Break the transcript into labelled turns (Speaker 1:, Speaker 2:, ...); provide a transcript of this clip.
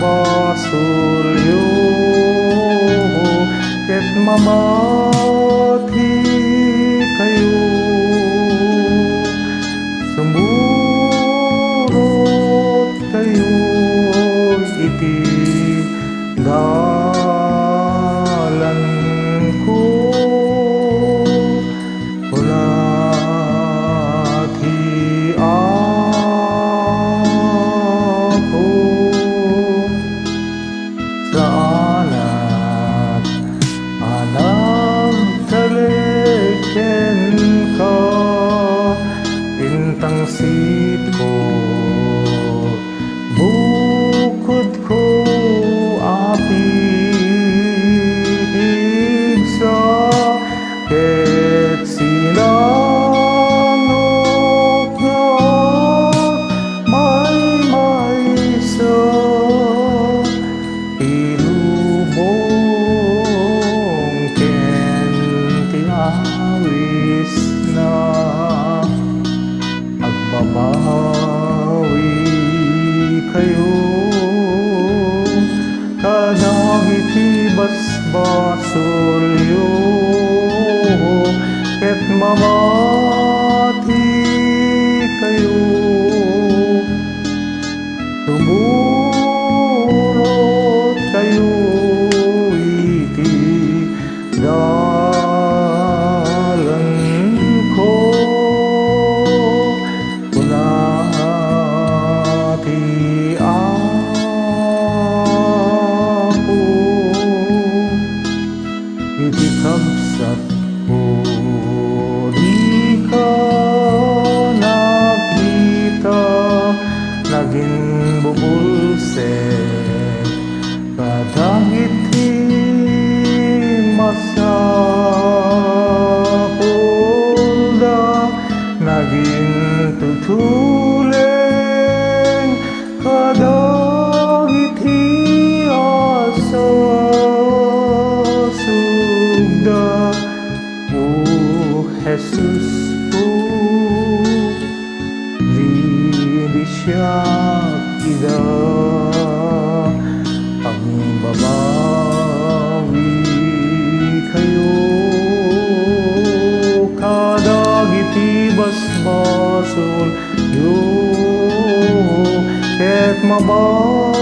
Speaker 1: basbasulyo ket mamati kayo sumurot kayo iti dalan ko wala ti ako sa anak taleken ka intang sitko bukod ko apig sa ket sinanok nga may sa ilubong ken tinawis na agbabawi kayo kadagiti basbasulyo ket mamati kayo sumurot kayo iti dalan ko wala ti ako iti kabsat ko di ka nakita naging bubulsek kadagiti masapulda naging tutuleng kadagiti asa sugda o Jesus o di siya ida pagbabawi kayo kadagiti basbasul yo ket mabati